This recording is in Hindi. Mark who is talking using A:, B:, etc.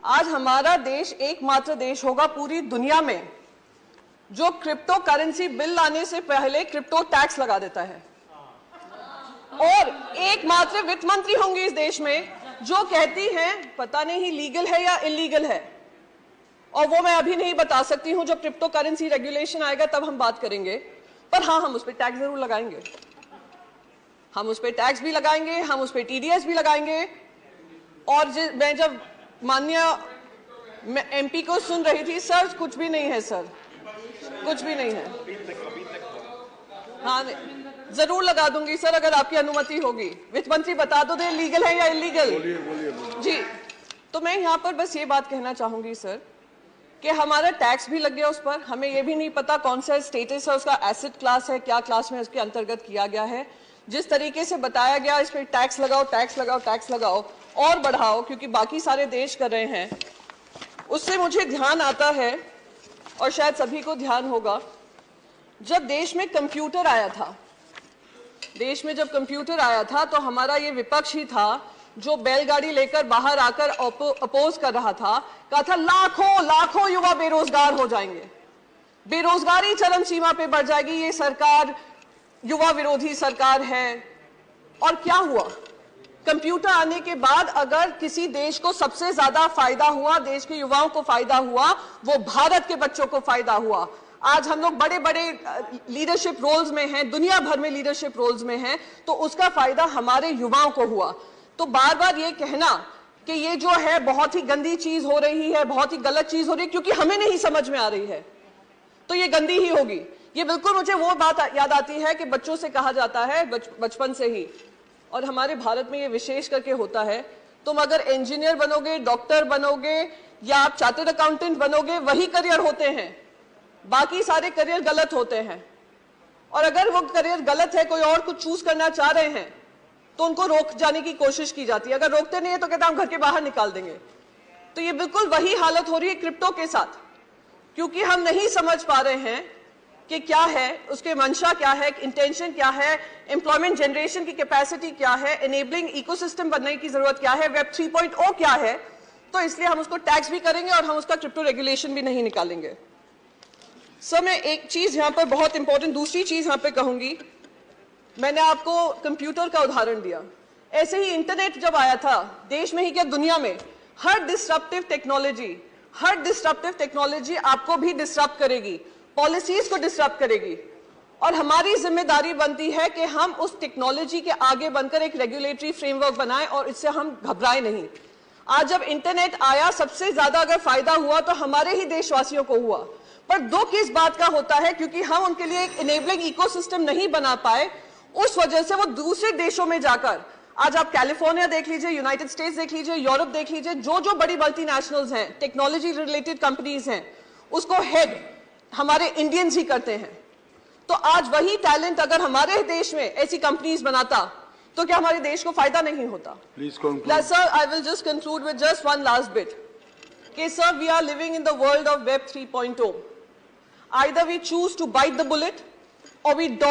A: आज हमारा देश एकमात्र देश होगा पूरी दुनिया में जो क्रिप्टो करेंसी बिल लाने से पहले क्रिप्टो टैक्स लगा देता है, और एकमात्र वित्त मंत्री होंगी इस देश में जो कहती हैं पता नहीं लीगल है या इलीगल है, और वो मैं अभी नहीं बता सकती हूं। जब क्रिप्टो करेंसी रेगुलेशन आएगा तब हम बात करेंगे, पर हाँ, हम उस पर टैक्स जरूर लगाएंगे, हम उस पर टैक्स भी लगाएंगे, हम उस पर टीडीएस भी लगाएंगे। और मैं जब माननीय एमपी को सुन रही थी, सर कुछ भी नहीं है, सर कुछ भी नहीं है। हाँ, जरूर लगा दूंगी सर, अगर आपकी अनुमति होगी। वित्त मंत्री बता दो दे लीगल है या इलीगल। बोलिए। जी, तो मैं यहाँ पर बस ये बात कहना चाहूंगी सर कि हमारा टैक्स भी लग गया उस पर, हमें ये भी नहीं पता कौन सा स्टेटस है उसका, एसेट क्लास है, क्या क्लास में उसके अंतर्गत किया गया है। जिस तरीके से बताया गया इस पर टैक्स लगाओ, टैक्स लगाओ, टैक्स लगाओ और बढ़ाओ, क्योंकि बाकी सारे देश कर रहे हैं, उससे मुझे ध्यान आता है, और शायद सभी को ध्यान होगा, जब देश में कंप्यूटर आया था, देश में जब कंप्यूटर आया था तो हमारा ये विपक्ष ही था जो बैलगाड़ी लेकर बाहर आकर अपोज कर रहा था, कहा था लाखों लाखों युवा बेरोजगार हो जाएंगे, बेरोजगारी चरम सीमा पे बढ़ जाएगी, ये सरकार युवा विरोधी सरकार है। और क्या हुआ? कंप्यूटर आने के बाद अगर किसी देश को सबसे ज्यादा फायदा हुआ, देश के युवाओं को फायदा हुआ, वो भारत के बच्चों को फायदा हुआ। आज हम लोग बड़े बड़े लीडरशिप रोल्स में हैं, दुनिया भर में लीडरशिप रोल्स में हैं, तो उसका फायदा हमारे युवाओं को हुआ। तो बार बार ये कहना कि ये जो है बहुत ही गंदी चीज हो रही है, बहुत ही गलत चीज हो रही है, क्योंकि हमें नहीं समझ में आ रही है, तो ये गंदी ही होगी। ये बिल्कुल मुझे वो बात याद आती है कि बच्चों से कहा जाता है बचपन से ही, और हमारे भारत में ये विशेष करके होता है, तुम अगर इंजीनियर बनोगे, डॉक्टर बनोगे या आप चार्टर्ड अकाउंटेंट बनोगे, वही करियर होते हैं, बाकी सारे करियर गलत होते हैं। और अगर वो करियर गलत है, कोई और कुछ चूज करना चाह रहे हैं, तो उनको रोक जाने की कोशिश की जाती है। अगर रोकते नहीं है तो कहते हैं हम घर के बाहर निकाल देंगे। तो ये बिल्कुल वही हालत हो रही है क्रिप्टो के साथ, क्योंकि हम नहीं समझ पा रहे हैं कि क्या है उसके मंशा, क्या है इंटेंशन, क्या है एम्प्लॉयमेंट जनरेशन की कैपेसिटी, क्या है एनेबलिंग इकोसिस्टम बनने की जरूरत, क्या है वेब 3.0 क्या है। तो इसलिए हम उसको टैक्स भी करेंगे और हम उसका क्रिप्टो रेगुलेशन भी नहीं निकालेंगे। सर, मैं एक चीज यहां पर बहुत इंपॉर्टेंट, दूसरी चीज यहां पे कहूंगी। मैंने आपको कंप्यूटर का उदाहरण दिया, ऐसे ही इंटरनेट जब आया था, देश में ही क्या दुनिया में, हर डिस्ट्रप्टिव टेक्नोलॉजी आपको भी डिस्टर्ब करेगी, पॉलिसीज को डिस्टर्ब करेगी, और हमारी जिम्मेदारी बनती है कि हम उस टेक्नोलॉजी के आगे बनकर एक रेगुलेटरी फ्रेमवर्क बनाएं और इससे हम घबराएं नहीं। आज जब इंटरनेट आया, सबसे ज्यादा अगर फायदा हुआ तो हमारे ही देशवासियों को हुआ, पर दुख इस बात का होता है क्योंकि हम उनके लिए एक इनेबलिंग इकोसिस्टम नहीं बना पाए, उस वजह से वो दूसरे देशों में जाकर, आज आप कैलिफोर्निया देख लीजिए, यूनाइटेड स्टेट्स देख लीजिए, यूरोप देख लीजिए, जो बड़ी मल्टीनेशनल्स हैं, टेक्नोलॉजी रिलेटेड कंपनीज हैं, उसको हेड हमारे इंडियंस ही करते हैं। तो आज वही टैलेंट अगर हमारे देश में ऐसी कंपनीज बनाता तो क्या हमारे देश को फायदा नहीं होता? Sir, I will just conclude with just one last bit कि sir, we are living in the world of web 3.0. Either we choose to bite the bullet or we dodge